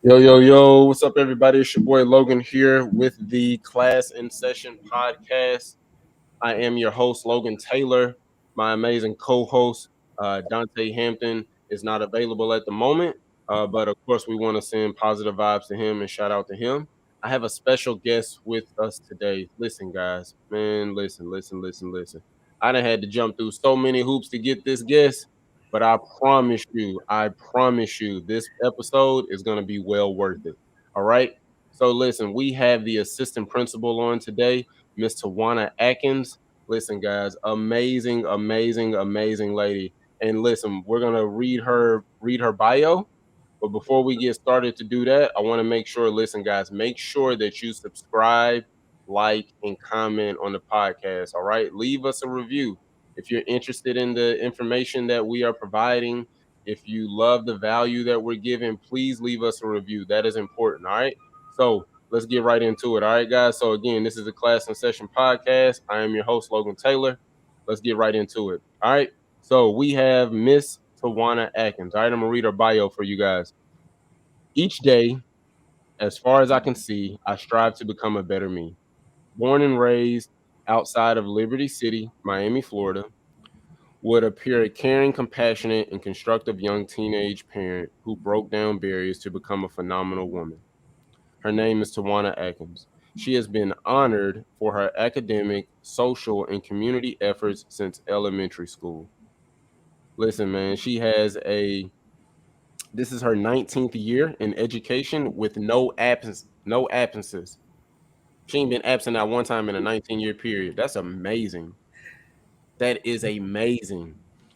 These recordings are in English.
Yo, yo, yo, what's up, everybody? It's your boy Logan here with the Class in Session podcast. I am your host, Logan Taylor. My amazing co host, Dante Hampton, is not available at the moment, but of course, we want to send positive vibes to him and shout out to him. I have a special guest with us today. Listen, guys, man, listen. I done had to jump through so many hoops to get this guest, but I promise you, this episode is going to be well worth it. All right. So, listen, we have the assistant principal on today, Miss Tawana Akins. Listen, guys, amazing lady. And listen, we're gonna read her bio. But before we get started to do that, I want to make sure, listen, guys, make sure that you subscribe, like, and comment on the podcast. All right. Leave us a review. If you're interested in the information that we are providing, if you love the value that we're giving, please leave us a review. That is important. All right. So let's get right into it. All right, guys. So again, this is the Class in Session podcast. I am your host, Logan Taylor. Let's get right into it. All right. So we have Miss Tawana Akins. All right, I'm gonna read her bio for you guys. Each day, as far as I can see, I strive to become a better me. Born and raised outside of Liberty City, Miami, Florida, would appear a caring, compassionate, and constructive young teenage parent who broke down barriers to become a phenomenal woman. Her name is Tawana Akins. She has been honored for her academic, social, and community efforts since elementary school. Listen, man, this is her 19th year in education with no absences. She ain't been absent at one time in a 19-year period. That's amazing. That is amazing.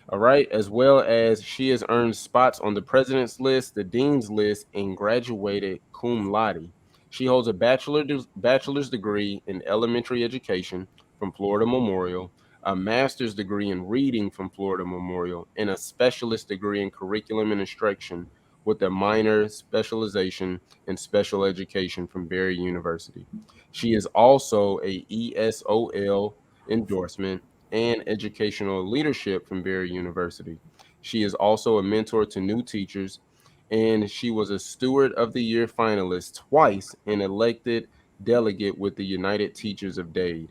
All right. As well as she has earned spots on the president's list, the dean's list, and graduated cum laude. She holds a bachelor's degree in elementary education from Florida Memorial, a master's degree in reading from Florida Memorial, and a specialist degree in curriculum and instruction with a minor specialization in special education from Barry University. She is also a ESOL endorsement and educational leadership from Barry University. She is also a mentor to new teachers, and she was a Steward of the Year finalist twice and elected delegate with the United Teachers of Dade.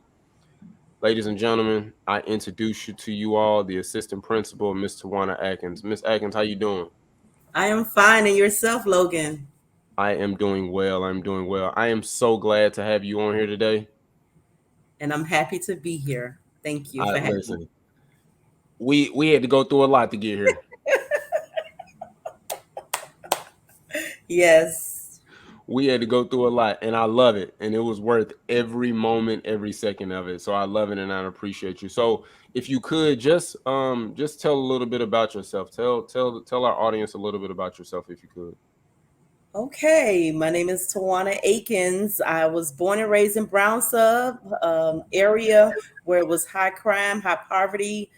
Ladies and gentlemen, I introduce you to you all the assistant principal, Miss Tawana Akins. Miss Akins, how you doing? I am fine. And yourself, Logan? I am doing well. I'm doing well. I am so glad to have you on here today. And I'm happy to be here. Thank you I for having me. listen. We had to go through a lot to get here. Yes. We had to go through a lot, and I love it, and it was worth every moment, every second of it. So I love it, and I appreciate you. So if you could just tell a little bit about yourself. Tell our audience a little bit about yourself, if you could. Okay. My name is Tawana Akins. I was born and raised in Brown Sub area where it was high crime, high poverty,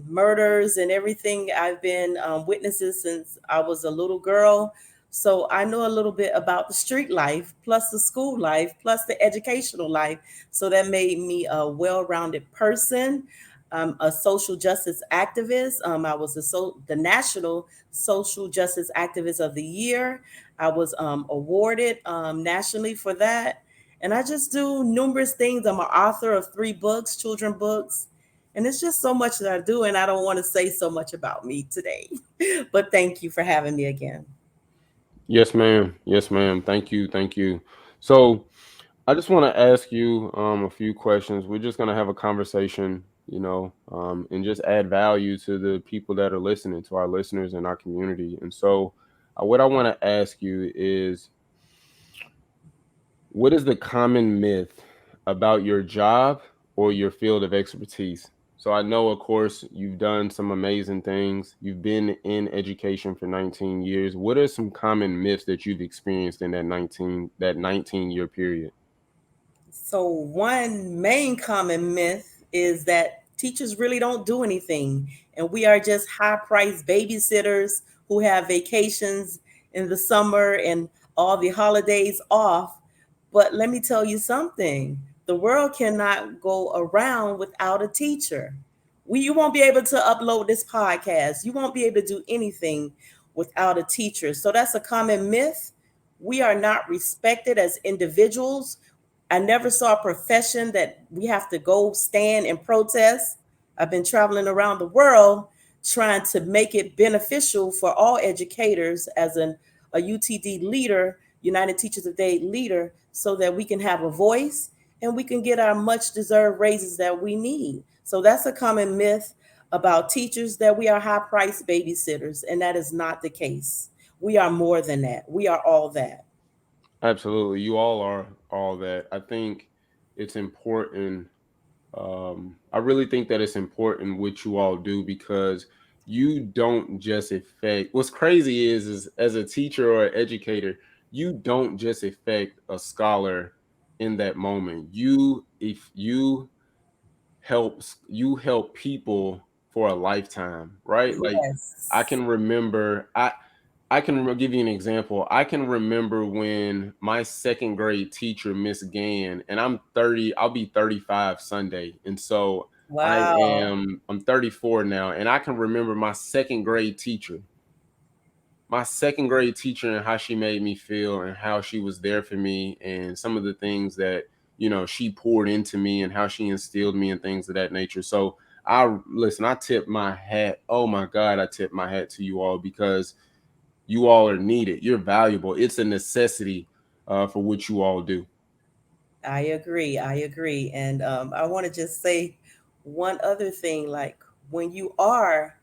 murders, and everything. I've been witnesses since I was a little girl. So I know a little bit about the street life, plus the school life, plus the educational life. So that made me a well-rounded person. I'm a social justice activist. I was the National Social Justice Activist of the Year. I was awarded nationally for that. And I just do numerous things. I'm an author of 3 books, children books, and it's just so much that I do, and I don't want to say so much about me today. But thank you for having me again. Yes, ma'am. Yes, ma'am. Thank you. Thank you. So I just want to ask you a few questions. We're just gonna have a conversation, and just add value to the people that are listening, to our listeners in our community. And so, what I want to ask you is, what is the common myth about your job or your field of expertise? So I know, of course, you've done some amazing things. You've been in education for 19 years. What are some common myths that you've experienced in that 19-year period? So, one main common myth is that teachers really don't do anything, and we are just high priced babysitters who have vacations in the summer and all the holidays off. But let me tell you something, the world cannot go around without a teacher. You won't be able to upload this podcast, you won't be able to do anything without a teacher. So, that's a common myth. We are not respected as individuals. I never saw a profession that we have to go stand and protest. I've been traveling around the world trying to make it beneficial for all educators as a UTD leader, United Teachers of Day leader, so that we can have a voice and we can get our much deserved raises that we need. So that's a common myth about teachers, that we are high priced babysitters, and that is not the case. We are more than that. We are all that. Absolutely. You all are all that. I think it's important. I really think that it's important what you all do because you don't just affect. What's crazy is as a teacher or an educator, you don't just affect a scholar in that moment. If you you help people for a lifetime, right? Like I Yes. can remember I can give you an example. I can remember when my second grade teacher, Miss Gann, and I'm 30, I'll be 35 Sunday. And so Wow. I'm 34 now, and I can remember my second grade teacher and how she made me feel and how she was there for me and some of the things that, she poured into me and how she instilled me and things of that nature. So I tip my hat. Oh my God, I tip my hat to you all because you all are needed. You're valuable. It's a necessity for what you all do. I agree. I agree. And I want to just say one other thing, like when you are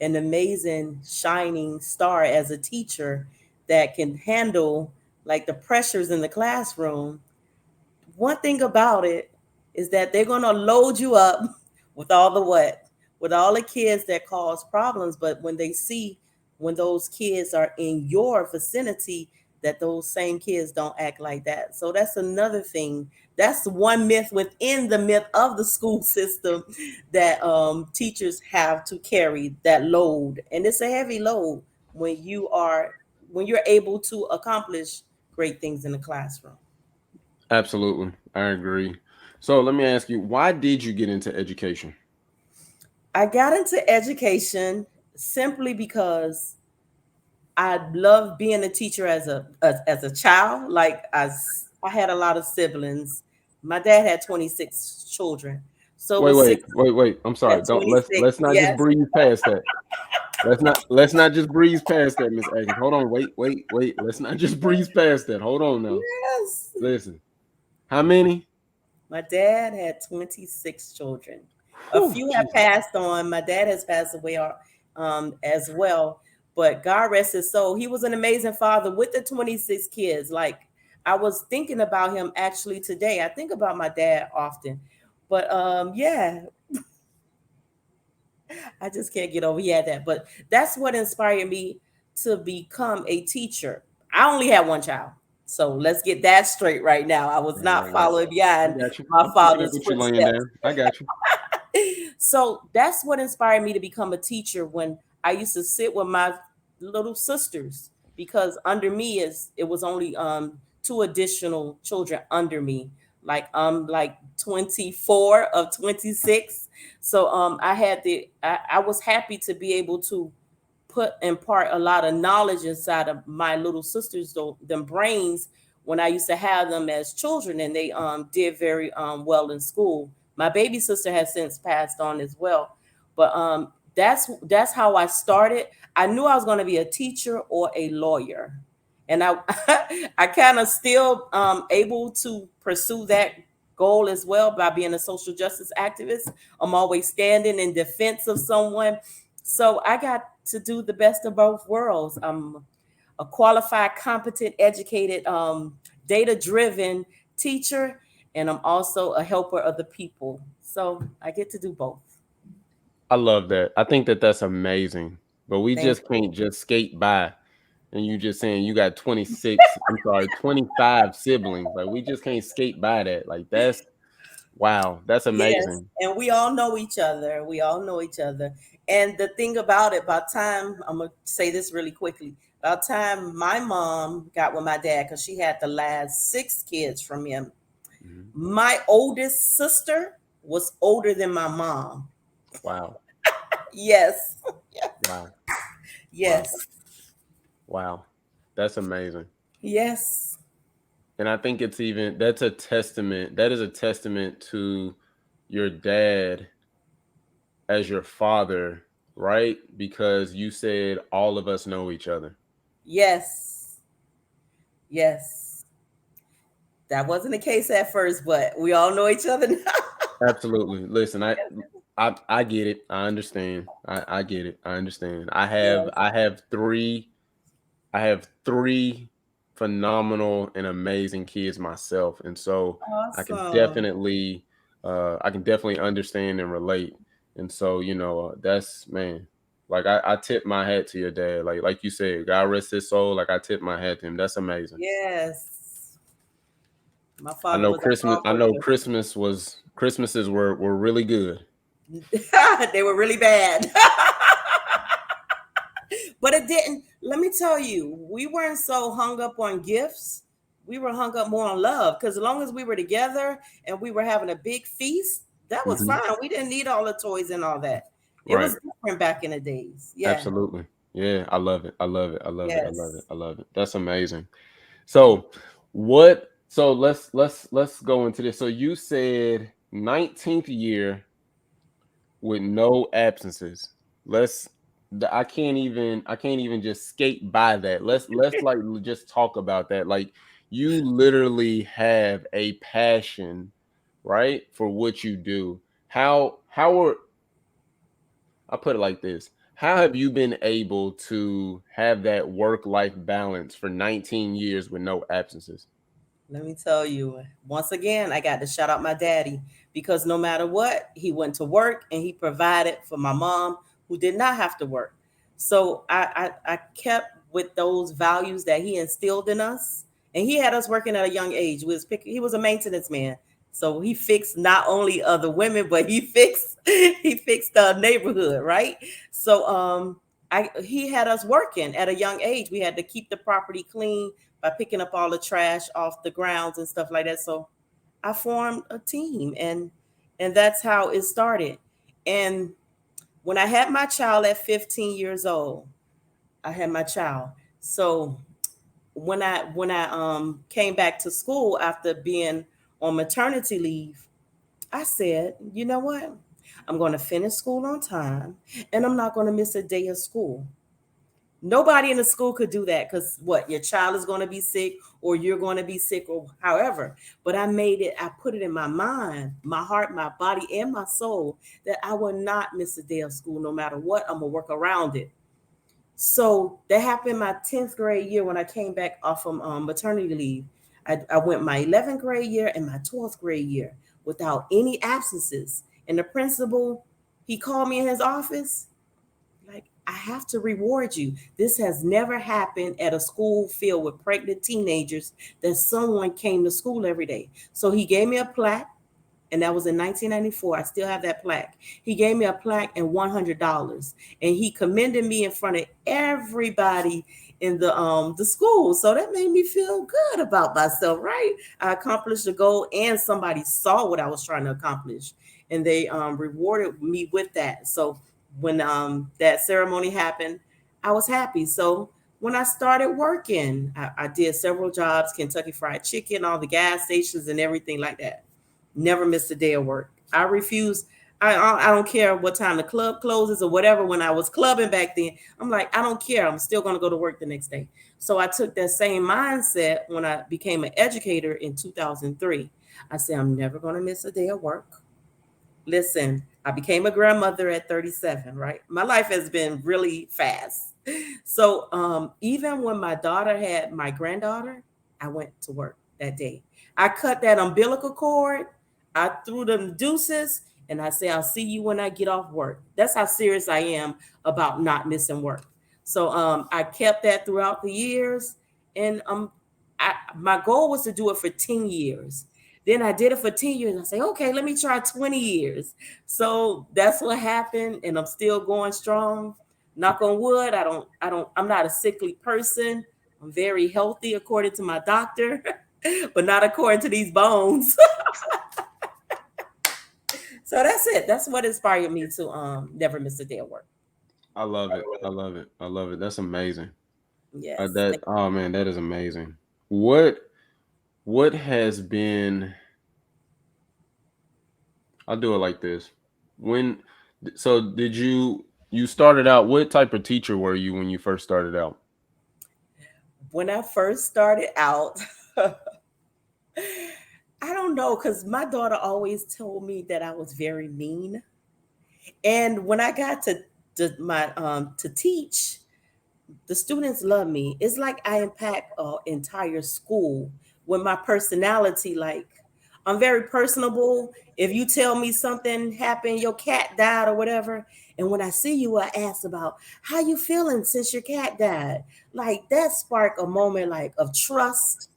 an amazing shining star as a teacher that can handle like the pressures in the classroom, one thing about it is that they're going to load you up with all the what? With all the kids that cause problems. But when they see when those kids are in your vicinity, that those same kids don't act like that. So that's another thing. That's one myth within the myth of the school system that teachers have to carry that load. And it's a heavy load when when you're able to accomplish great things in the classroom. Absolutely. I agree. So let me ask you, why did you get into education? I got into education simply because I loved being a teacher as a child. Like I had a lot of siblings. My dad had 26 children, so it Wait, was wait, six wait, wait. I'm at sorry. Don't 26. let's not just Yes, breeze past that. Let's not just breeze past that, Miss Atkins. Hold on, wait, wait, wait. Let's not just breeze past that. Hold on now. yes. Listen. How many? My dad had 26 children. A Whew, few have Jesus. passed on. My dad has passed away as well. But God rest his soul. He was an amazing father with the 26 kids. Like I was thinking about him actually today. I think about my dad often. But yeah, I just can't get over he had that. But that's what inspired me to become a teacher. I only had one child. So let's get that straight right now. I was Right, right, not right. following I behind got you. my I'm picking up father's what you're laying footsteps. down. I got you. So that's what inspired me to become a teacher when I used to sit with my little sisters because under me is it was only two additional children under me. Like I'm like 24 of 26. So I was happy to be able to put impart a lot of knowledge inside of my little sisters though them brains when I used to have them as children, and they did very well in school. My baby sister has since passed on as well, but that's how I started. I knew I was going to be a teacher or a lawyer, and I I kind of still able to pursue that goal as well by being a social justice activist. I'm always standing in defense of someone, so I got to do the best of both worlds. I'm a qualified, competent, educated, data driven teacher, and I'm also a helper of the people. So I get to do both. I love that. I think that that's amazing. But we Thank just you. can't just skate by and you just saying you got 26, I'm sorry, 25 siblings. Like we just can't skate by that. Like that's wow, that's Yes, amazing. and we all know each other. We all know each other. And the thing about it, by time I'm gonna say this really quickly. By the time my mom got with my dad, because she had the last six kids from him, Mhm. my oldest sister was older than my mom. Wow. Yes. Wow. Wow. Yes. Wow. That's amazing. Yes. And I think it's even that's a testament. That is a testament to your dad as your father, right? Because you said all of us know each other. Yes. Yes. That wasn't the case at first, but we all know each other now. Absolutely. Listen, I get it. I understand. I get it. I understand. Yes. I have three phenomenal and amazing kids myself, and so Awesome. I can definitely understand and relate. And so, that's man. Like I tip my hat to your dad. Like you said, God rest his soul. Like I tip my hat to him. That's amazing. Yes. My father was a hard I know worker. Christmases were really good. They were really bad. But it didn't, let me tell you, we weren't so hung up on gifts. We were hung up more on love because as long as we were together and we were having a big feast, that was Hmm. fine. We didn't need all the toys and all that. It Right. was different back in the days. Yeah. Absolutely. Yeah, I love it. I love it. I love it. I love it. Yes. I love it. That's amazing. So, let's go into this. So you said 19th year with no absences. Let's I can't even just skate by that. Let's like just talk about that. Like you literally have a passion, right, for what you do. How are I put it like this. How have you been able to have that work life balance for 19 years with no absences? Let me tell you, once again, I got to shout out my daddy because no matter what, he went to work and he provided for my mom who did not have to work. So I kept with those values that he instilled in us. And he had us working at a young age. He was a maintenance man. So he fixed not only other women, but he fixed he fixed the neighborhood, right? So he had us working at a young age. We had to keep the property clean by picking up all the trash off the grounds and stuff like that. So I formed a team and that's how it started. And when I had my child at 15 years old, I had my child. So when I came back to school after being on maternity leave, I said, you know what? I'm going to finish school on time and I'm not going to miss a day of school. Nobody in the school could do that because what, your child is going to be sick or you're going to be sick or however. But I put it in my mind, my heart, my body, and my soul that I will not miss a day of school no matter what. I'm going to work around it. So that happened my 10th grade year when I came back off from maternity leave. I went my 11th grade year and my 12th grade year without any absences. And the principal, he called me in his office like, I have to reward you. This has never happened at a school filled with pregnant teenagers that someone came to school every day. So he gave me a plaque, and that was in 1994. I still have that plaque. He gave me a plaque and $100, and he commended me in front of everybody in the school. So that made me feel good about myself, right? I accomplished a goal, and somebody saw what I was trying to accomplish, and they rewarded me with that. So when that ceremony happened, I was happy. So when I started working, I did several jobs, Kentucky Fried Chicken, all the gas stations, and everything like that. Never missed a day of work. I refuse. I don't care what time the club closes or whatever. When I was clubbing back then, I'm like, I don't care. I'm still going to go to work the next day. So I took that same mindset when I became an educator in 2003. I said, I'm never going to miss a day of work. Listen, I became a grandmother at 37, right? My life has been really fast. So even when my daughter had my granddaughter, I went to work that day. I cut that umbilical cord, I threw them deuces, and I say, I'll see you when I get off work. That's how serious I am about not missing work. So I kept that throughout the years. And my goal was to do it for 10 years. Then I did it for 10 years. I say, okay, let me try 20 years. So that's what happened. And I'm still going strong. Knock on wood. I'm not a sickly person. I'm very healthy according to my doctor, but not according to these bones. So that's it. That's what inspired me to never miss a day of work. I love it. I love it. I love it. That's amazing. Yes. That oh man, that is amazing. what what has been I'll do it like this. When so did you started out, what type of teacher were you when you first started out? When I first started out, I don't know, because my daughter always told me that I was very mean. And when I got to teach, the students love me. It's like I impact an entire school with my personality. Like, I'm very personable. If you tell me something happened, your cat died or whatever, and when I see you, I ask about how you feeling since your cat died. Like, that spark a moment like of trust,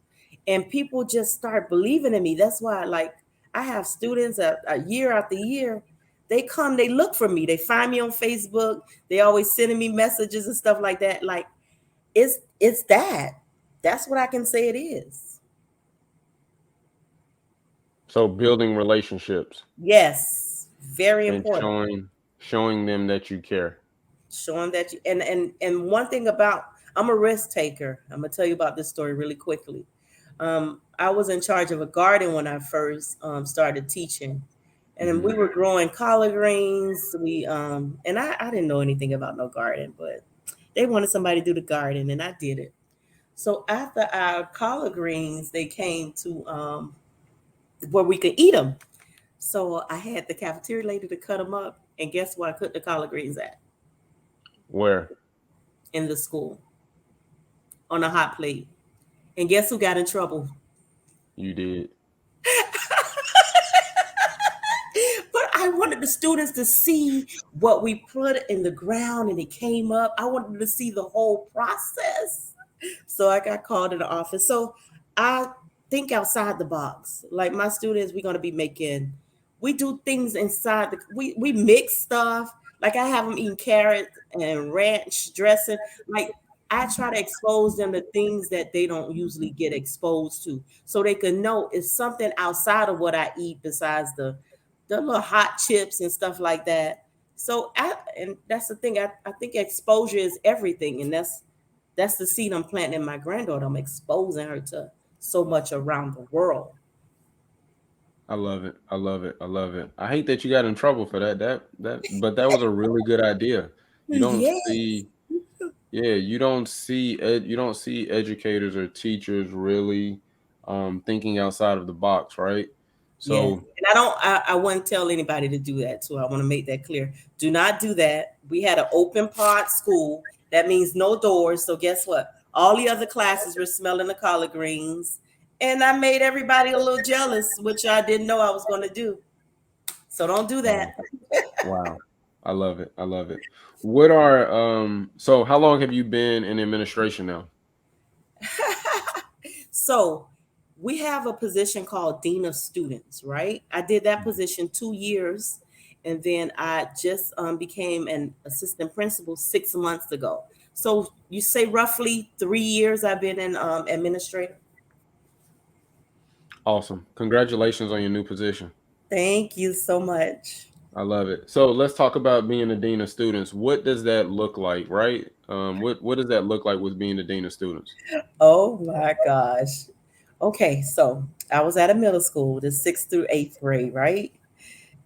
and people just start believing in me. That's why, like, I have students a year after year. They come, they look for me, they find me on Facebook. They always sending me messages and stuff like that. Like, it's that. That's what I can say it is. So building relationships Yes, very and important. showing them that you care. Showing that you and one thing about, I'm a risk taker. I'm gonna tell you about this story really quickly. I was in charge of a garden when I first started teaching, and then Hmm. we were growing collard greens. I didn't know anything about no garden, but they wanted somebody to do the garden, and I did it. So after our collard greens, they came to where we could eat them. So I had the cafeteria lady to cut them up, and guess where I cooked the collard greens at? Where In the school on a hot plate. And guess who got in trouble? you did. But I wanted the students to see what we put in the ground and it came up. I wanted them to see the whole process. So I got called in the office. So I think outside the box. Like, my students, we're gonna be making. We do things inside the. We mix stuff. Like, I have them eating carrots and ranch dressing. Like, I try to expose them to things that they don't usually get exposed to, so they can know it's something outside of what I eat besides the little hot chips and stuff like that. And that's the thing. I think exposure is everything, and that's the seed I'm planting in my granddaughter. I'm exposing her to so much around the world. I love it. I love it. I love it. I hate that you got in trouble for but that was a really good idea. You don't Yes, see, yeah, you don't see educators or teachers really thinking outside of the box, right? yes. So And I wouldn't tell anybody to do that too. I want to make that clear. Do not do that. We had an open pod school. That means no doors. So guess what? All the other classes were smelling the collard greens. And I made everybody a little jealous, which I didn't know I was going to do. So don't do that. wow. Wow. I love it. I love it. What are so how long have you been in administration now? So we have a position called Dean of Students, right? I did that Mhm. position 2 years, and then I just became an assistant principal 6 months ago. So you say roughly 3 years I've been in administrator. Awesome. Congratulations on your new position. Thank you so much. I love it. So let's talk about being the dean of students. What does that look like, right? What does that look like with being the dean of students? Oh my gosh. Okay, so I was at a middle school, the sixth through eighth grade, right?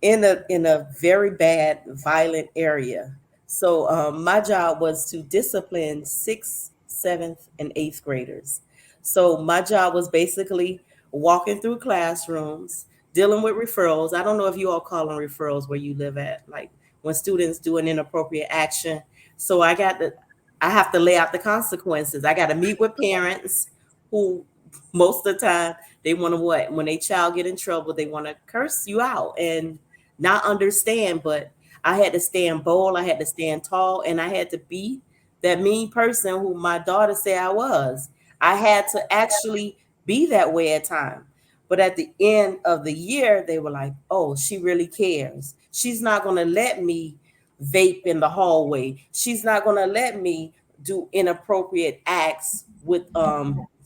In a very bad, violent area. So my job was to discipline sixth, seventh, and eighth graders. So my job was basically walking through classrooms, dealing with referrals. I don't know if you all call them referrals where you live at, like when students do an inappropriate action. So I have to lay out the consequences. I got to meet with parents who most of the time they want to what when a child get in trouble they want to curse you out and not understand. But I had to stand bold, I had to stand tall, and I had to be that mean person who my daughter said I was. I had to actually be that way at times. But at the end of the year, they were like, oh, she really cares. She's not going to let me vape in the hallway. She's not going to let me do inappropriate acts with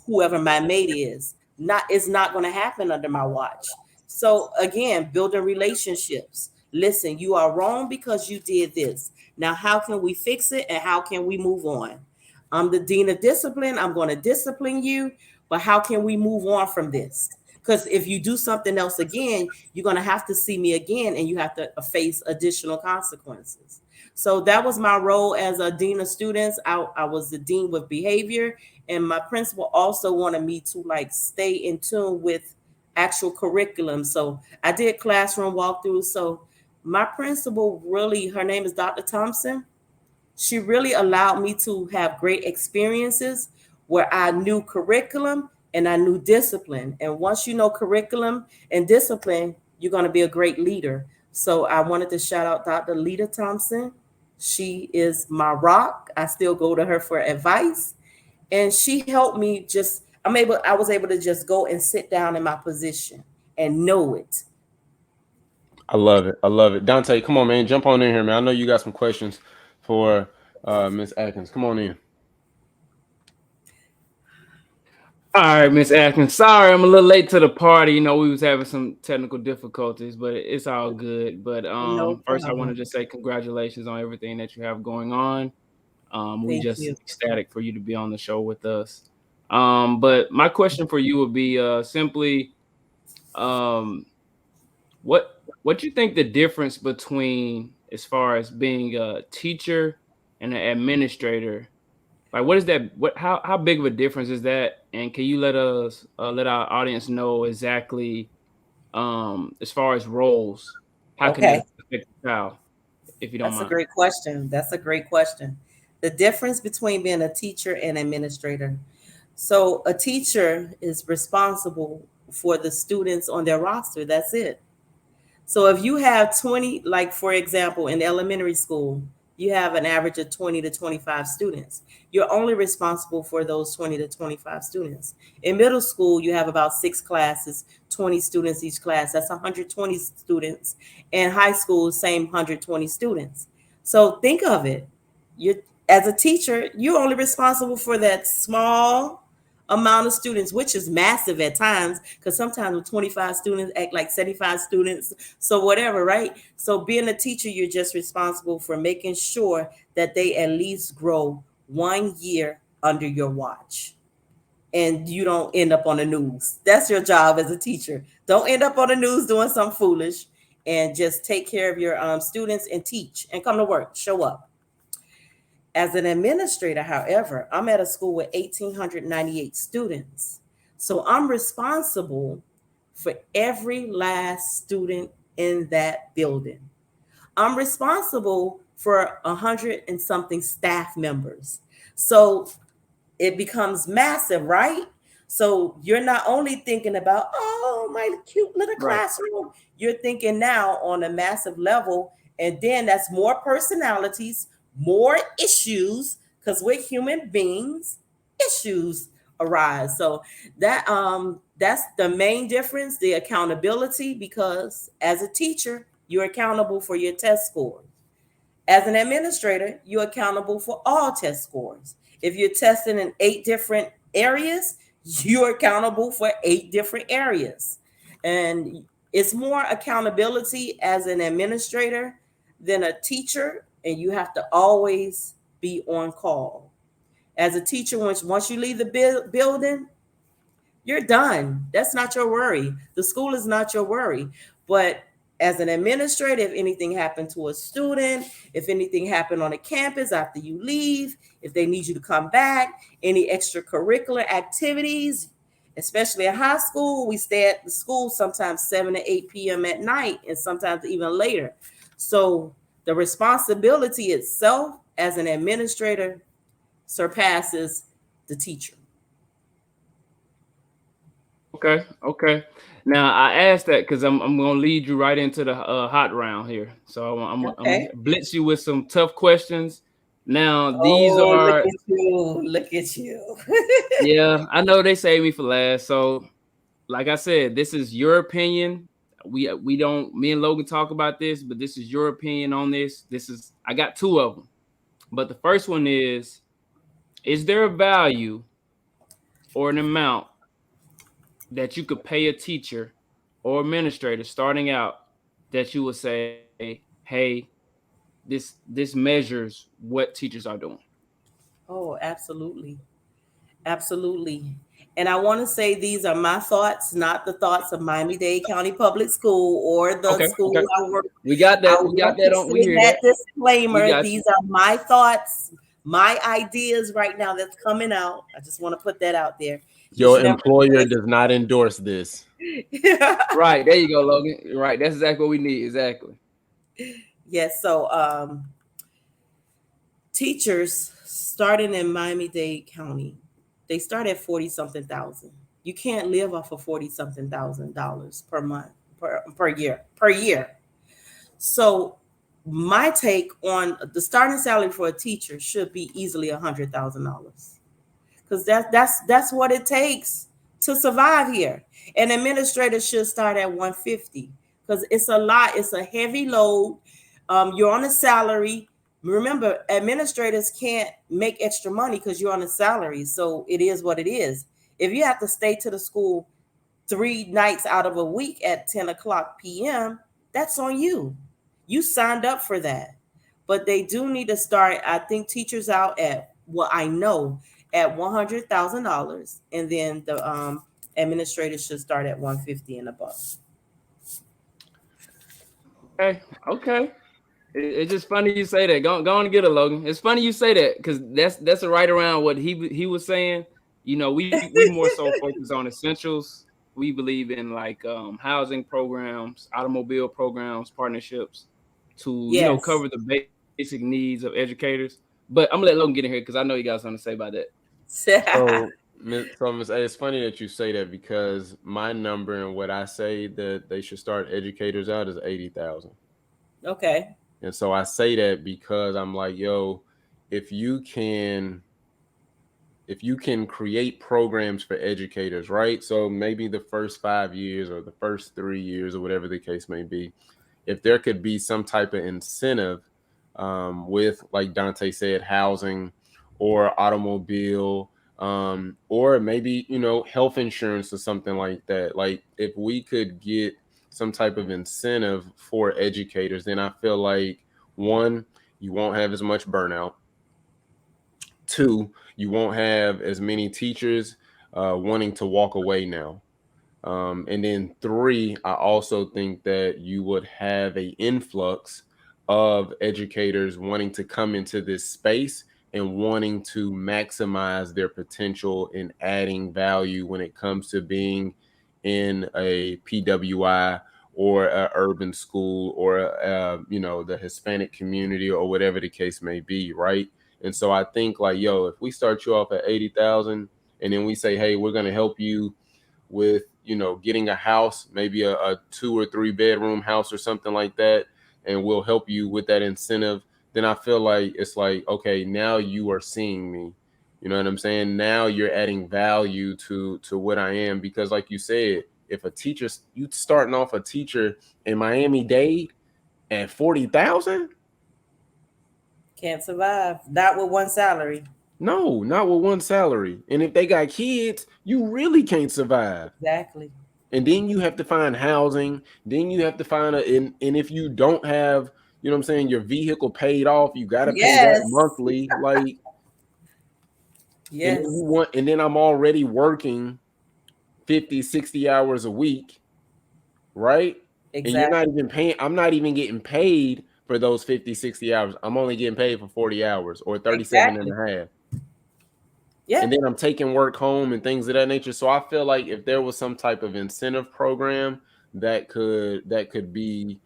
whoever my mate is. Not It's not going to happen under my watch. So again, building relationships. Listen, you are wrong because you did this. Now, how can we fix it and how can we move on? I'm the dean of discipline. I'm going to discipline you, but how can we move on from this? Because if you do something else again, you're going to have to see me again and you have to face additional consequences. So that was my role as a dean of students. I was the dean with behavior, and my principal also wanted me to like stay in tune with actual curriculum. So I did classroom walkthroughs. So my principal really, her name is Dr. Thompson. She really allowed me to have great experiences where I knew curriculum and I knew discipline. And once you know curriculum and discipline, you're going to be a great leader. So I wanted to shout out Dr. Lita Thompson. She is my rock. I still go to her for advice. And she helped me just, I was able to just go and sit down in my position and know it. I love it. I love it. Dante, come on, man. Jump on in here, man. I know you got some questions for Miss Atkins. Come on in. All right, Miss Atkins. Sorry, I'm a little late to the party. We was having some technical difficulties, but it's all good. But No first, I want to problem. just say congratulations on everything that you have going on. We Thank just you. ecstatic for you to be on the show with us. But my question for you would be simply, um, what what you think the difference between as far as being a teacher and an administrator, like, what is that? What how big of a difference is that? And can you let our audience know exactly, as far as roles, how can that Okay. affect the child, if you don't That's a mind? great question. That's a great question. The difference between being a teacher and administrator. So, a teacher is responsible for the students on their roster. That's it. So if you have 20, like for example, in elementary school, you have an average of 20 to 25 students. You're only responsible for those 20 to 25 students. In middle school, you have about 6 classes, 20 students each class. That's 120 students. In high school, same 120 students. So think of it. You as a teacher, you're only responsible for that small amount of students, which is massive at times, because sometimes with 25 students act like 75 students, so whatever, right? So being a teacher, you're just responsible for making sure that they at least grow 1 year under your watch and you don't end up on the news. That's your job as a teacher. Don't end up on the news doing something foolish, and just take care of your students and teach and come to work, show up. As an administrator, however, I'm at a school with 1,898 students. So I'm responsible for every last student in that building. I'm responsible for 100 and something staff members. So it becomes massive, right? So you're not only thinking about, oh, my cute little Right. classroom, you're thinking now on a massive level. And then that's more personalities, more issues, because we're human beings, issues arise. So that's the main difference, the accountability, because as a teacher, you're accountable for your test scores. As an administrator, you're accountable for all test scores. If you're testing in 8 different areas, you're accountable for 8 different areas. And it's more accountability as an administrator than a teacher, and you have to always be on call. As a teacher, once you leave the building, you're done. That's not your worry. The school is not your worry. But as an administrator, if anything happened to a student, if anything happened on a campus after you leave, if they need you to come back, any extracurricular activities, especially in high school, we stay at the school sometimes 7 to 8 p.m. at night and sometimes even later. So the responsibility itself as an administrator surpasses the teacher. Okay. Okay. Now I asked that because I'm gonna lead you right into the hot round here. So I'm gonna Okay. blitz you with some tough questions. Now these Oh, look are, at you. Look at you. yeah, I know they saved me for last. So, like I said, this is your opinion. We don't, me and Logan talk about this, but this is your opinion on this. This is, I got two of them. But the first one is there a value or an amount that you could pay a teacher or administrator starting out that you would say, hey, this measures what teachers are doing? Oh, absolutely. Absolutely. And I want to say these are my thoughts, not the thoughts of Miami-Dade County Public School or the Okay, school okay. I work. We got I that. We got want that to on. We say hear that that. We disclaimer. got you. These are my thoughts, my ideas right now that's coming out. I just want to put that out there. You Your should never employer does not endorse this. Right there, you go, Logan. Right, that's exactly what we need. Exactly. Yes, so teachers starting in Miami-Dade County, they start at 40 something thousand. You can't live off of 40 something $1,000 per month, per year. So my take on the starting salary for a teacher should be easily $100,000 because that's what it takes to survive here. An administrator should start at 150 because it's a lot. It's a heavy load. You're on a salary. Remember, administrators can't make extra money because you're on a salary. So it is what it is. If you have to stay to the school 3 nights out of a week at 10 o'clock p.m., that's on you. You signed up for that. But they do need to start, I think, teachers out at what I know at $100,000, and then the administrators should start at 150 and above. Okay, okay. It's just funny you say that. Go on and get it, Logan. It's funny you say that because that's right around what he was saying. You know, we more so focus on essentials. We believe in like housing programs, automobile programs, partnerships to Yes. cover the basic needs of educators. But I'm gonna let Logan get in here because I know you got something to say about that. So Miss A, it's funny that you say that because my number and what I say that they should start educators out is 80,000. Okay. And so I say that because I'm like, yo, if you can if you can create programs for educators, right? So maybe the first 5 years or the first 3 years or whatever the case may be, if there could be some type of incentive with, like Dontay said, housing or automobile, or maybe, health insurance or something like that. Like if we could get some type of incentive for educators, then I feel like one, you won't have as much burnout. Two, you won't have as many teachers wanting to walk away now. And then three, I also think that you would have a influx of educators wanting to come into this space and wanting to maximize their potential in adding value when it comes to being in a PWI or a urban school or the Hispanic community or whatever the case may be, right? And so I think like, yo, if we start you off at 80,000 and then we say, hey, we're going to help you with getting a house, maybe a 2 or 3 bedroom house or something like that, and we'll help you with that incentive, then I feel like it's like, okay, now you are seeing me. You know what I'm saying? Now you're adding value to what I am, because like you said, if a teacher, you starting off a teacher in Miami-Dade at 40,000. Can't survive. Not with one salary. No, not with one salary. And if they got kids, you really can't survive. Exactly. And then you have to find housing. Then you have to find and if you don't have, what I'm saying, your vehicle paid off, you got to pay that Yes. monthly. Like, and then Yes. and then I'm already working 50, 60 hours a week, right? And you're not Exactly. even paying, I'm not even getting paid for those 50, 60 hours. I'm only getting paid for 40 hours or 37 and Exactly. a half. Yeah. And then I'm taking work home and things of that nature. So I feel like if there was some type of incentive program that could be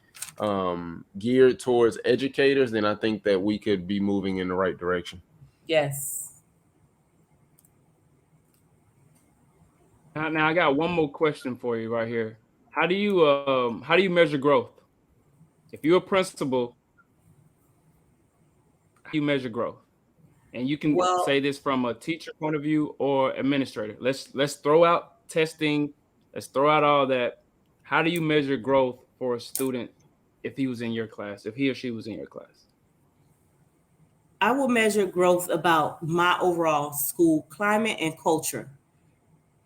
geared towards educators, then I think that we could be moving in the right direction. Yes. Now I got one more question for you right here. How do you measure growth? If you're a principal, how do you measure growth? And you can Well, say this from a teacher point of view or administrator. Let's throw out testing. Let's throw out all that. How do you measure growth for a student if he was in your class, if he or she was in your class? I will measure growth about my overall school climate and culture.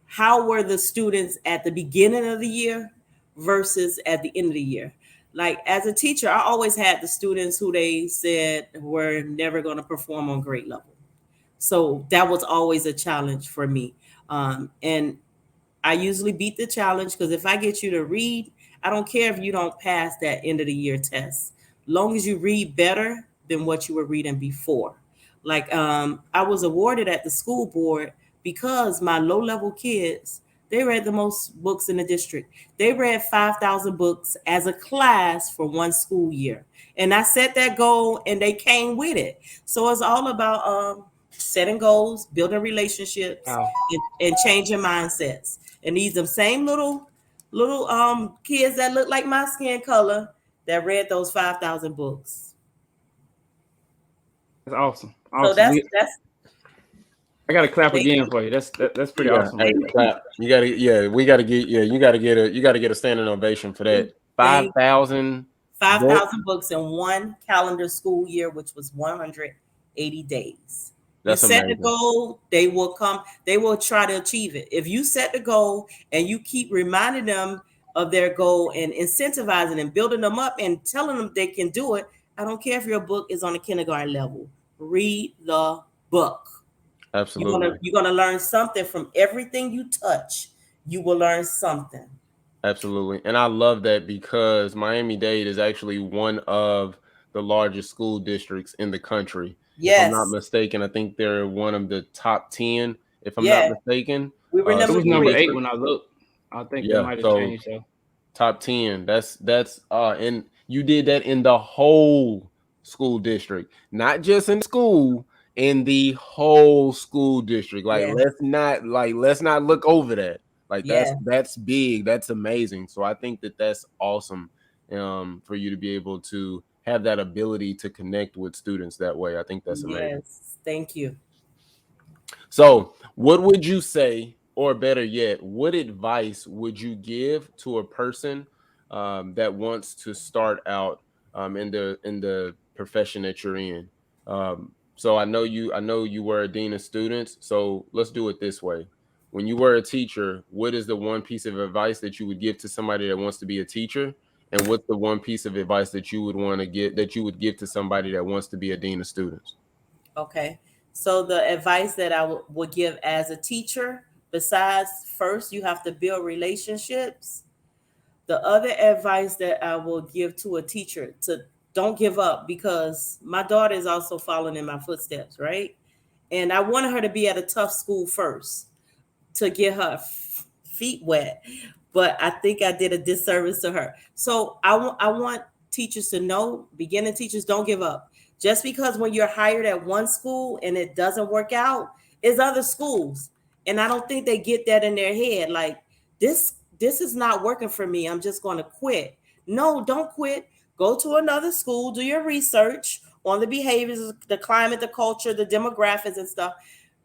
How were the students at the beginning of the year versus at the end of the year? Like as a teacher, I always had the students who they said were never going to perform on grade level. So that was always a challenge for me. And I usually beat the challenge because if I get you to read, I don't care if you don't pass that end of the year test. Long as you read better than what you were reading before. Like I was awarded at the school board because my low level kids, they read the most books in the district. They read 5,000 books as a class for one school year. And I set that goal and they came with it. So it's all about setting goals, building relationships, Wow, and changing mindsets. And these the same little kids that look like my skin color that read those 5,000 books. that's awesome. So Awesome. that's I got to clap thank again you. for you. That's pretty Yeah, awesome hey, right there. clap. You gotta, yeah, we gotta get, yeah, you gotta get a standing ovation for that. Five Thank thousand books. 5,000 books in one calendar school year, which was 180 days. You That's set the amazing. goal, they will come, they will try to achieve it. If you set the goal and you keep reminding them of their goal and incentivizing and building them up and telling them they can do it, I don't care if your book is on a kindergarten level. Read the book. Absolutely. You're gonna learn something from everything you touch. You will learn something. Absolutely. And I love that because Miami-Dade is actually one of the largest school districts in the country. If I'm not Yes, mistaken, I think they're one of the top 10, if I'm not yeah. mistaken, We were It number was school number three. 8 district. when I looked. I think they Yeah. might have So changed though. top 10. That's and you did that in the whole school district, not just in school, in the whole school district. Like Yeah, let's not look over that. Like yeah, that's big. That's amazing. So I think that that's awesome for you to be able to have that ability to connect with students that way. I think that's amazing. yes. Thank you. So, what would you say, or better yet, what advice would you give to a person that wants to start out in the profession that you're in? So I know you were a dean of students. So let's do it this way. When you were a teacher, what is the one piece of advice that you would give to somebody that wants to be a teacher? And what's the one piece of advice that you would want to get that you would give to somebody that wants to be a dean of students? Okay. So the advice that I would give as a teacher, besides first you have to build relationships. The other advice that I will give to a teacher to don't give up because my daughter is also following in my footsteps, right? And I wanted her to be at a tough school first to get her feet wet, but I think I did a disservice to her. So I want teachers to know, beginning teachers, don't give up. Just because when you're hired at one school and it doesn't work out, is other schools, and I don't think they get that in their head. Like this is not working for me. I'm just going to quit. No, don't quit. Go to another school. Do your research on the behaviors, the climate, the culture, the demographics, and stuff.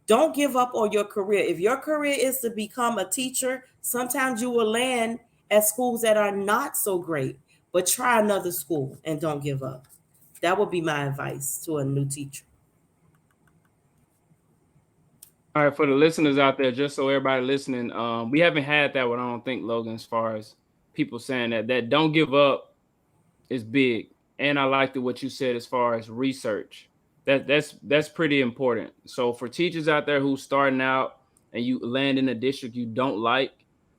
Don't give up on your career. If your career is to become a teacher, sometimes you will land at schools that are not so great, but try another school and don't give up. That would be my advice to a new teacher. All right, for the listeners out there, just so everybody listening, we haven't had that one. I don't think, Logan, as far as people saying that don't give up is big. And I liked what you said as far as research. That's pretty important. So for teachers out there who's starting out and you land in a district you don't like,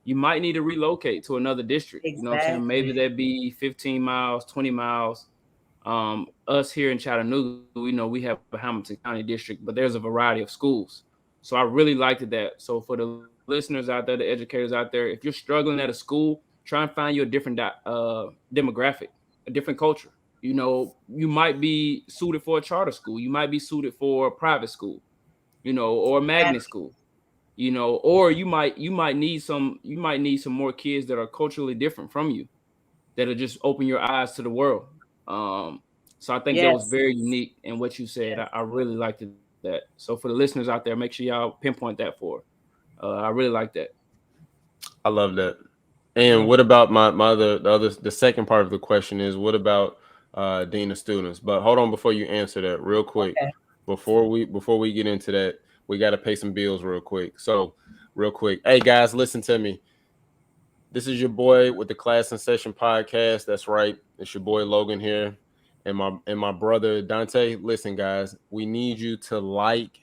you might need to relocate to another district. You know what I'm saying? Maybe Exactly. that be 15 miles, 20 miles. Us here in Chattanooga, we know we have a Hamilton County district, but there's a variety of schools. So I really liked that. So for the listeners out there, the educators out there, if you're struggling at a school, try and find you a different demographic, a different culture. You know, you might be suited for a charter school. You might be suited for a private school, you know, or a magnet Exactly. school, you know, or you might need some more kids that are culturally different from you, that'll just open your eyes to the world. Um, so I think that was Yes. very unique in what you said. Yes. I really liked that. So for the listeners out there, make sure y'all pinpoint that for. I really like that. I love that. Yeah. And what about my the second part of the question is what about dean of students? But hold on before you answer that real quick. Okay. Before we get into that, we got to pay some bills real quick. So, real quick. Hey guys, listen to me. This is your boy with the Class in Session podcast. That's right. It's your boy Logan here and my brother Dante. Listen guys, we need you to like,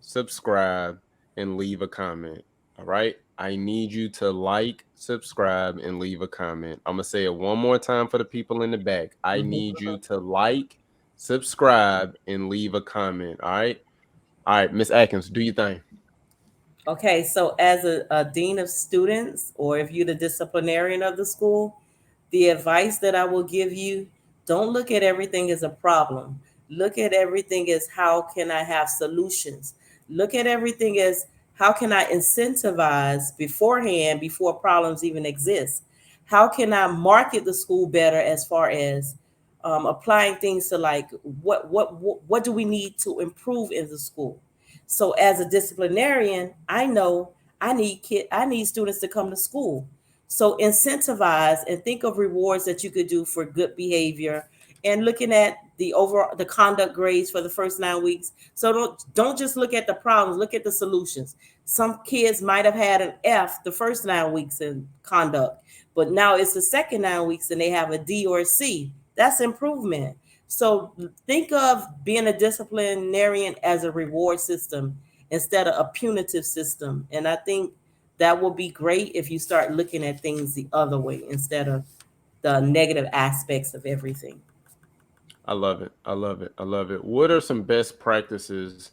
subscribe, and leave a comment. All right. I need you to like, subscribe, and leave a comment. I'm going to say it one more time for the people in the back. I need you to like, subscribe, and leave a comment. All right. All right. Miss Atkins, do your thing. Okay, so as a dean of students, or if you're the disciplinarian of the school, the advice that I will give you, don't look at everything as a problem. Look at everything as how can I have solutions. Look at everything as how can I incentivize beforehand before problems even exist. How can I market the school better as far as applying things to like what do we need to improve in the school. So as a disciplinarian, I know I need students to come to school. So incentivize and think of rewards that you could do for good behavior and looking at the conduct grades for the first 9 weeks. So don't just look at the problems, look at the solutions. Some kids might have had an F the first 9 weeks in conduct, but now it's the second 9 weeks and they have a D or a C. That's improvement. So think of being a disciplinarian as a reward system instead of a punitive system. And I think that will be great if you start looking at things the other way instead of the negative aspects of everything. I love it. I love it. I love it. What are some best practices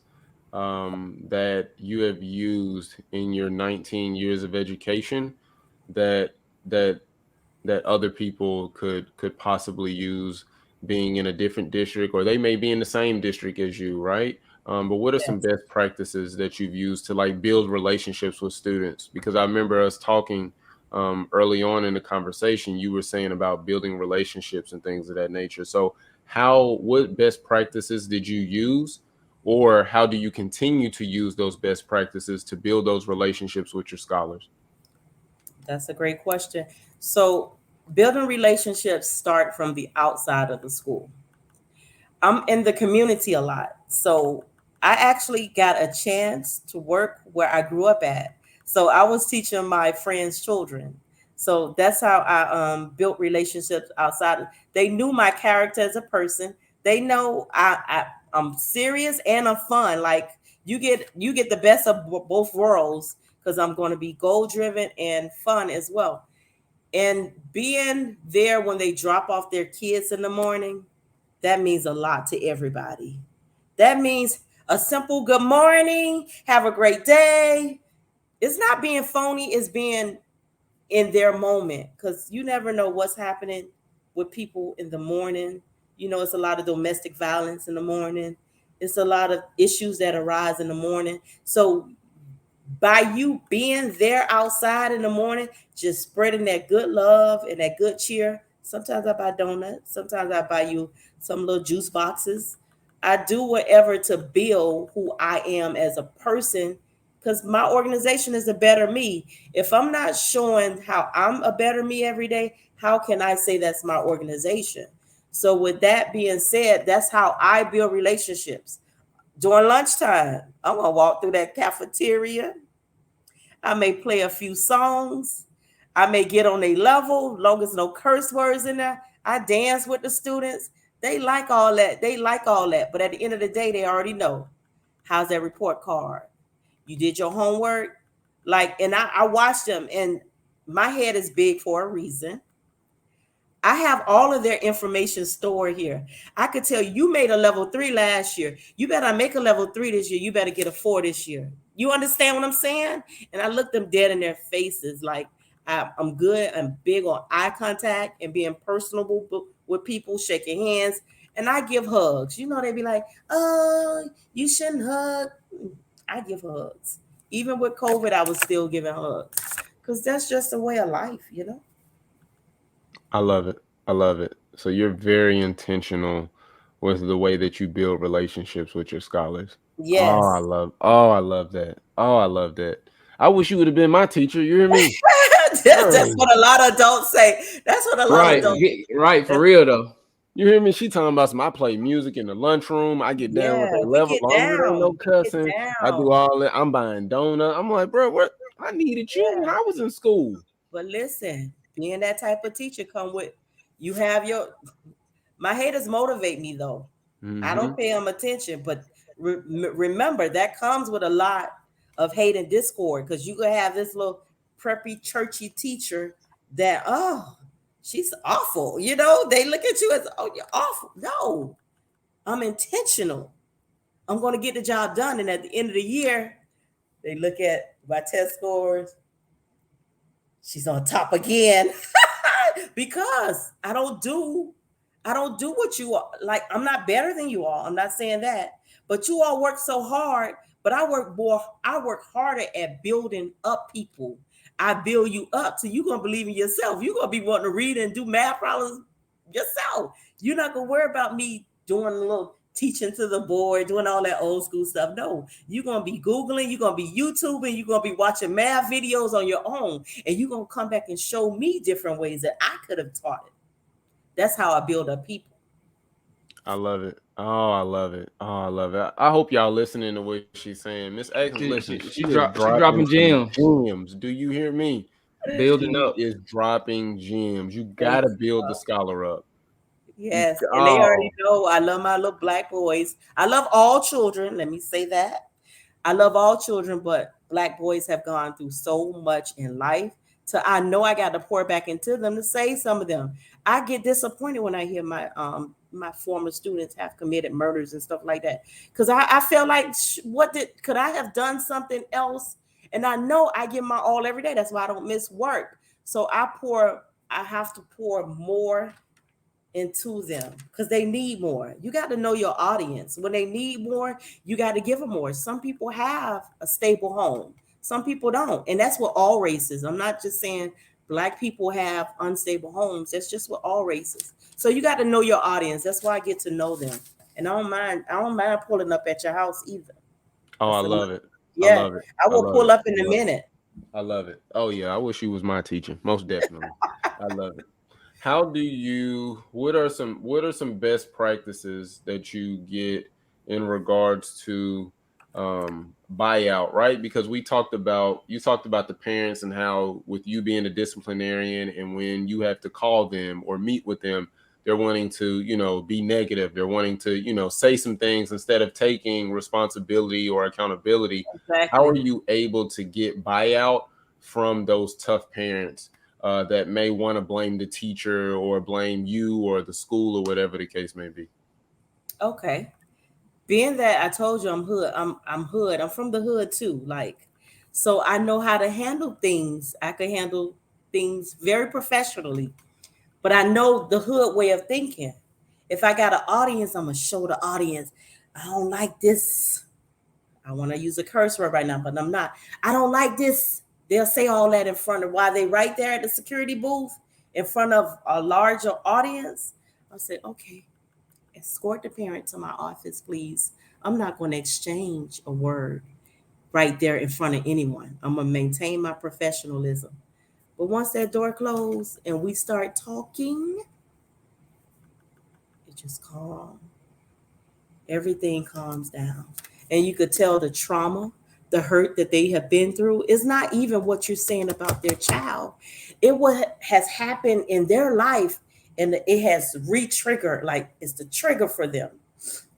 that you have used in your 19 years of education that that that other people could possibly use being in a different district, or they may be in the same district as you, right? But what are some Yes. best practices that you've used to like build relationships with students? Because I remember us talking early on in the conversation, you were saying about building relationships and things of that nature. So what best practices did you use, or how do you continue to use those best practices to build those relationships with your scholars? That's a great question. So building relationships start from the outside of the school. I'm in the community a lot. So I actually got a chance to work where I grew up at. So I was teaching my friends' children. So that's how I built relationships outside. They knew my character as a person. They know I'm serious and I'm fun. Like you get the best of both worlds because I'm going to be goal driven and fun as well. And being there when they drop off their kids in the morning, that means a lot to everybody. That means a simple good morning, have a great day. It's not being phony, it's being in their moment because you never know what's happening with people in the morning. You know, it's a lot of domestic violence in the morning, it's a lot of issues that arise in the morning. So by you being there outside in the morning, just spreading that good love and that good cheer. Sometimes I buy donuts, sometimes I buy you some little juice boxes. I do whatever to build who I am as a person because my organization is a better me. If I'm not showing how I'm a better me every day, how can I say that's my organization? So, with that being said, that's how I build relationships. During lunchtime, I'm gonna walk through that cafeteria. I may play a few songs. I may get on a level, long as no curse words in there. I dance with the students. They like all that. They like all that. But at the end of the day, they already know. How's that report card? You did your homework? Like, and I watch them, and my head is big for a reason. I have all of their information stored here. I could tell you, you made a level 3 last year. You better make a level 3 this year. You better get a 4 this year. You understand what I'm saying? And I look them dead in their faces like I'm good. I'm big on eye contact and being personable with people, shaking hands. And I give hugs. You know, they be like, oh, you shouldn't hug. I give hugs. Even with COVID, I was still giving hugs because that's just a way of life, you know? I love it. I love it. So you're very intentional with the way that you build relationships with your scholars. Yes. I love that. Oh, I love that. I wish you would have been my teacher. You hear me? That's Dang. what a lot of adults say. That's what a lot of Right, adults. right, for That's, real though. You hear me? She talking about some I play music in the lunchroom. I get down with yeah, that we level. get Long as it ain't no down. We get cussing. I do down. all that. I'm buying donut. I'm like, bro, what? I needed you when Yeah. I was in school. But listen, being that type of teacher come with you have your my haters motivate me though. I Mm-hmm. don't pay them attention, but remember that comes with a lot of hate and discord because you could have this little preppy churchy teacher that, oh, she's awful. They look at you as, oh, you're awful. No, I'm intentional. I'm going to get the job done. And at the end of the year, they look at my test scores. She's on top again. Because I don't do what you are like. I'm not better than you all. I'm not saying that. But you all work so hard, but I work harder at building up people. I build you up so you're gonna believe in yourself. You're gonna be wanting to read and do math problems yourself. You're not gonna worry about me doing a little teaching to the board, doing all that old school stuff. No, you're gonna be Googling, you're gonna be YouTubing, you're gonna be watching math videos on your own, and you're gonna come back and show me different ways that I could have taught it. That's how I build up people. I love it. Oh, I love it. Oh, I love it. I hope y'all listening to what she's saying. Miss Atkins, listen, she is She dropping dropping some gems, gems. Do you hear me? building She up. is dropping gems. You Thank gotta you. build the scholar up. You Yes, and they already oh, know I love my little black boys. I love all children. Let me say that. I love all children, but black boys have gone through so much in life. So I know I got to pour back into them to save some of them. I get disappointed when I hear my former students have committed murders and stuff like that. Because I feel like could I have done something else? And I know I give my all every day. That's why I don't miss work. So I have to pour more into them because they need more. You got to know your audience. When they need more, you got to give them more. Some people have a stable home, some people don't. And that's with all races. I'm not just saying black people have unstable homes. That's just with all races. So you got to know your audience. That's why I get to know them. And I don't mind pulling up at your house either. oh, I That's love it. I yeah, love it. I I will love pull it. up I in a love it. minute. I love it. Oh yeah, I wish you was my teacher. Most definitely. I love it. How do you what are some best practices that you get in regards to buyout, right? Because you talked about the parents and how with you being a disciplinarian and when you have to call them or meet with them, they're wanting to, be negative. They're wanting to, say some things instead of taking responsibility or accountability. How are Exactly. you able to get buyout from those tough parents that may want to blame the teacher or blame you or the school or whatever the case may be? Okay. Being that I told you I'm hood. I'm from the hood too. Like, so I know how to handle things. I can handle things very professionally. But I know the hood way of thinking. If I got an audience, I'm gonna show the audience. I don't like this. I want to use a curse word right now, but I'm not. I don't like this. They'll say all that in front of while they right there at the security booth in front of a larger audience. I'll say, okay, escort the parent to my office, please. I'm not going to exchange a word right there in front of anyone. I'm going to maintain my professionalism. But once that door closed and we start talking, it just calm. Everything calms down. And you could tell the trauma, the hurt that they have been through is not even what you're saying about their child. It what has happened in their life and it has re-triggered, like it's the trigger for them.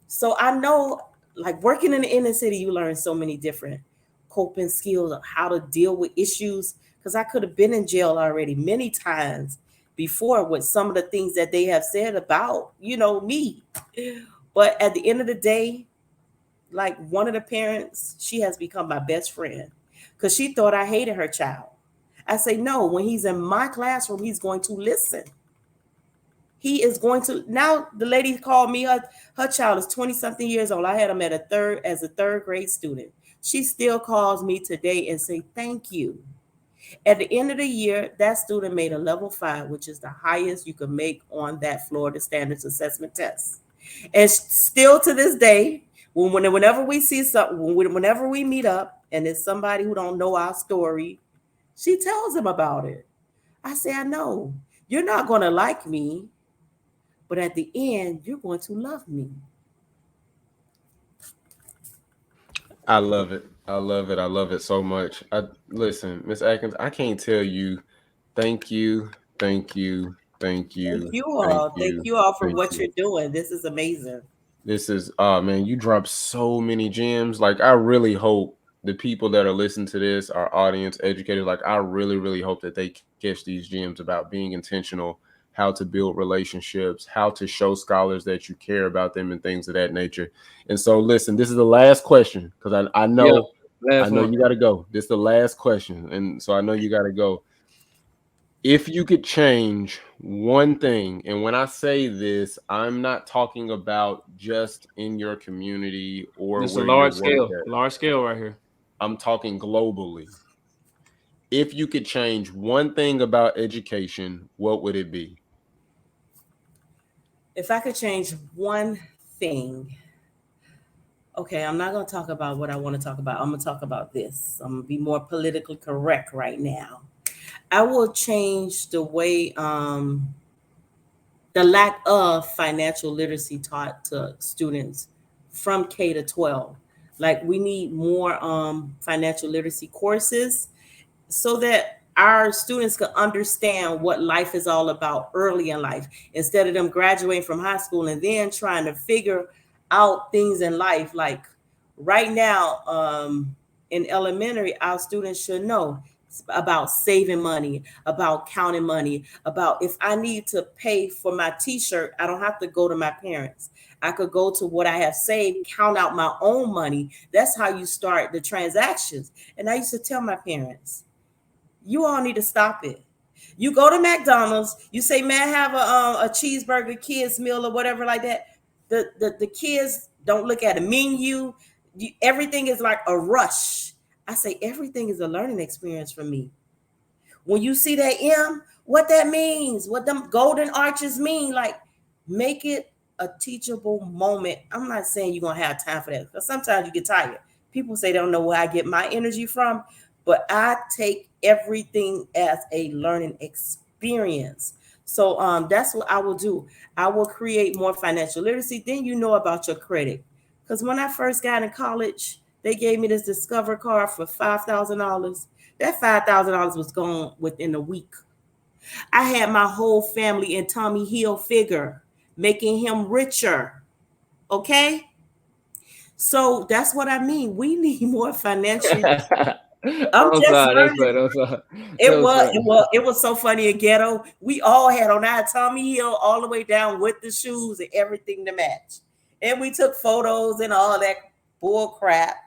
So I know, like working in the inner city, you learn so many different coping skills of how to deal with issues. Because I could have been in jail already many times before with some of the things that they have said about, me. But at the end of the day, like one of the parents, she has become my best friend because she thought I hated her child. I say, no, when he's in my classroom, he's going to listen. He is going to now. The lady called me. Her child is 20 something years old. I had him at a third grade student. She still calls me today and say thank you. At the end of the year, that student made a level 5, which is the highest you can make on that Florida Standards Assessment test. And still to this day, whenever we see something, whenever we meet up, and it's somebody who don't know our story, she tells him about it. I say, I know you're not going to like me, but at the end, you're going to love me. I love it. I love it. I love it so much. Listen, Miss Atkins, I can't tell you thank you, thank you, thank Thank you, you thank all. Thank you, you all for thank what you. you're doing. This is amazing. This is man, you dropped so many gems. Like I really hope the people that are listening to this, our audience, educators, like I really, really hope that they catch these gems about being intentional, how to build relationships, how to show scholars that you care about them and things of that nature. And so listen, this is the last question because I Yeah, know last one. you gotta go. This is the last question. And so I know you gotta go. If you could change one thing, and when I say this, I'm not talking about just in your community or This a where you work at. large scale right here. I'm talking globally. If you could change one thing about education, what would it be? If I could change one thing, okay, I'm not going to talk about what I want to talk about. I'm going to talk about this. I'm going to be more politically correct right now. I will change the way the lack of financial literacy taught to students from K to 12. Like we need more financial literacy courses so that our students can understand what life is all about early in life instead of them graduating from high school and then trying to figure out things in life. Like right now, in elementary, our students should know about saving money, about counting money, about if I need to pay for my t-shirt, I don't have to go to my parents. I could go to what I have saved, count out my own money. That's how you start the transactions. And I used to tell my parents, you all need to stop it. You go to McDonald's, you say, "Man, have a cheeseburger, kids meal, or whatever like that." The kids don't look at a menu. Everything is like a rush. I say everything is a learning experience for me. When you see that M, what that means, what them golden arches mean, like make it a teachable moment. I'm not saying you're gonna have time for that because sometimes you get tired. People say they don't know where I get my energy from, but I take everything as a learning experience. So that's what I will do. I will create more financial literacy. Then you know about your credit. Because when I first got in college, they gave me this Discover card for $5,000. That $5,000 was gone within a week. I had my whole family in Tommy Hill figure, making him richer. Okay? So that's what I mean. We need more financial. I'm I'm just sorry, that's learning. funny. I'm sorry. That It was was funny. it was it was so funny in ghetto. We all had on our Tommy Hill all the way down with the shoes and everything to match. And we took photos and all that bull crap.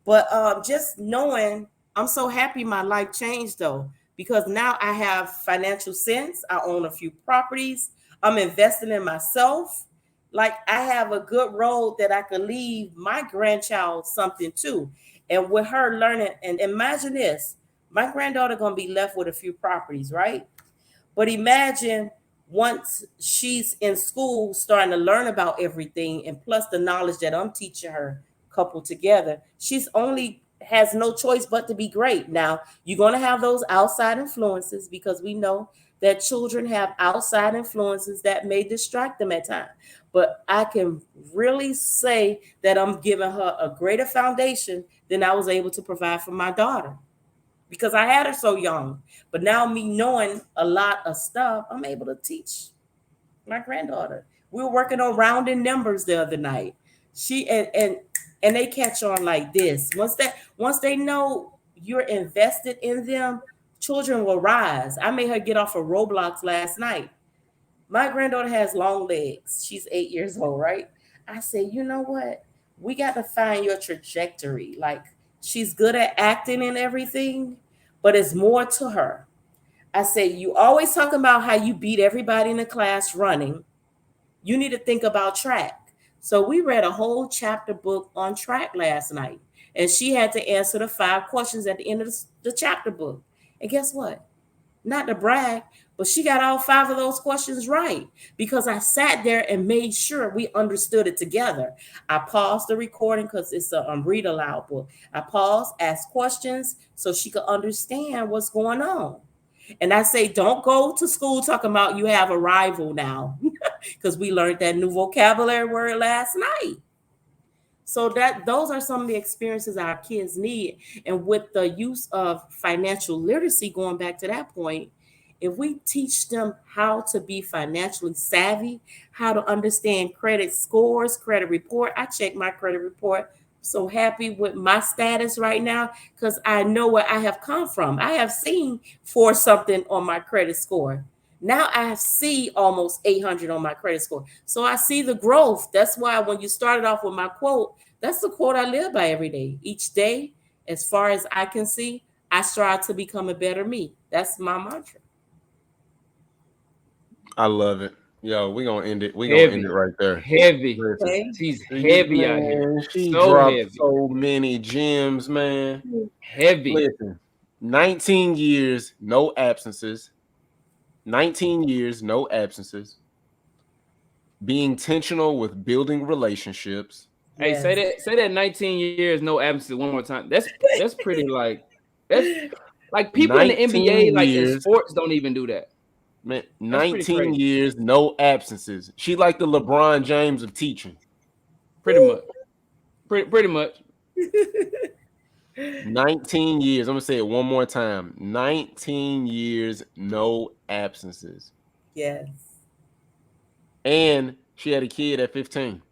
But just knowing, I'm so happy my life changed though, because now I have financial sense. I own a few properties. I'm investing in myself. Like I have a good road that I could leave my grandchild something too. And with her learning, and imagine this, my granddaughter gonna be left with a few properties, right? But imagine once she's in school, starting to learn about everything, and plus the knowledge that I'm teaching her, coupled together, she's only has no choice but to be great. Now, you're going to have those outside influences because we know that children have outside influences that may distract them at times. But I can really say that I'm giving her a greater foundation than I was able to provide for my daughter because I had her so young. But now me knowing a lot of stuff, I'm able to teach my granddaughter. We were working on rounding numbers the other night. She and they catch on like this. Once they know you're invested in them, children will rise. I made her get off of Roblox last night. My granddaughter has long legs. She's 8 years old, right? I said, you know what? We got to find your trajectory. Like she's good at acting and everything, but it's more to her. I said, you always talking about how you beat everybody in the class running. You need to think about track. So we read a whole chapter book on track last night, and she had to answer the 5 questions at the end of the chapter book. And guess what? Not to brag, but she got all 5 of those questions right because I sat there and made sure we understood it together. I paused the recording because it's a read aloud book. I paused, asked questions so she could understand what's going on. And I say, don't go to school talking about you have a rival now because we learned that new vocabulary word last night. So that those are some of the experiences our kids need. And with the use of financial literacy, going back to that point, If we teach them how to be financially savvy, how to understand credit scores, credit report. I check my credit report. So happy with my status right now because I know where I have come from. I have seen four something on my credit score. Now I see almost 800 on my credit score. So I see the growth. That's why when you started off with my quote, that's the quote I live by every day. Each day, as far as I can see, I strive to become a better me. That's my mantra. I love it. Yo, we gonna end it. We gonna end it Heavy, right there. heavy. Listen, Okay. She's heavy out here. man, she So dropped heavy, so many gems, man. heavy. Listen, 19 years, no absences. 19 years, no absences. Being intentional with building relationships. Hey, Yes. say that 19 years, no absences one more time. That's pretty that's like people in the 19 NBA, like in years, sports, don't even do that. man, That's pretty 19 crazy. years, no absences. She like the LeBron James of teaching. Pretty much. Pretty much. 19 years. I'm gonna say it one more time. 19 years, no absences. Yes. And she had a kid at 15.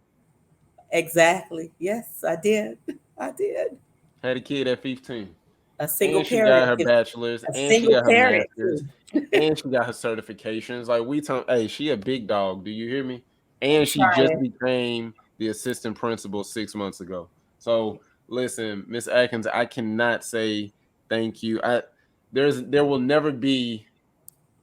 Exactly. Yes, I did. I did. Had a kid at 15. A single And she got parent. her bachelor's, A and she single got her parent master's, too. and she got her certifications. Like we talk, hey, she a big dog. Do you hear me? I'm And she just trying. became the assistant principal 6 months ago. So listen, Miss Atkins, I cannot say thank you. There will never be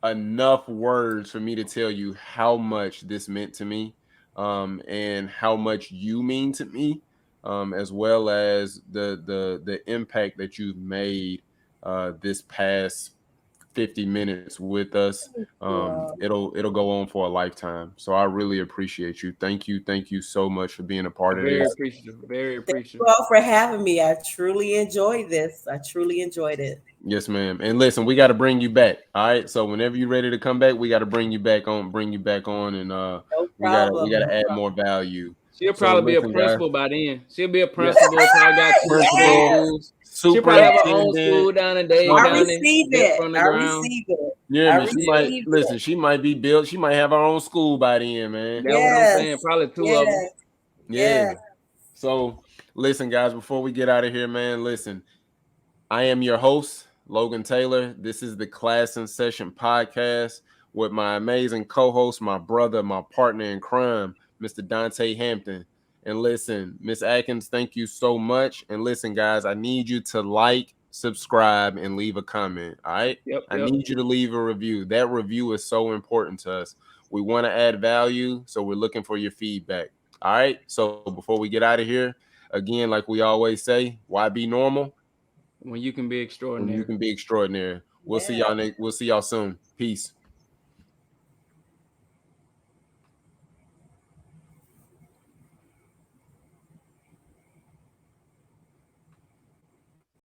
enough words for me to tell you how much this meant to me, and how much you mean to me, as well as the impact that you've made this past 50 minutes with us. Wow. It'll go on for a lifetime. So I really appreciate you. Thank you so much for being a part of Very this. appreciative. Very Thank you appreciative. all for having me. I truly enjoyed this. I truly enjoyed it. Yes, ma'am. And listen, we got to bring you back. All right. So whenever you're ready to come back, we got to bring you back on, and No we problem. gotta No add problem. more value. She'll So probably be a listen, guys. principal by then. She'll be a Yeah, principal. Probably got two Yes. principal, schools. She'll probably have her own superintendent. school down in Dade I Super, County, receive built it. from the I ground. receive it. you hear I me? She might receive listen. it. She might be built. She might have her own school by then, man. That's what I'm saying. Yes. Probably two of them. Yes. Yeah. Yes. So listen, guys. Before we get out of here, man, listen. I am your host, Logan Taylor. This is the Class in Session podcast with my amazing co-host, my brother, my partner in crime, Mr. Dontay Hampton. And listen, Miss Atkins, thank you so much. And listen, guys, I need you to like, subscribe, and leave a comment. All right. Yep, I yep. need you to leave a review. That review is so important to us. We want to add value, so we're looking for your feedback. All right. So before we get out of here, again, like we always say, why be normal When you can be when you extraordinary. can be extraordinary? Yes. We'll see y'all soon. Peace.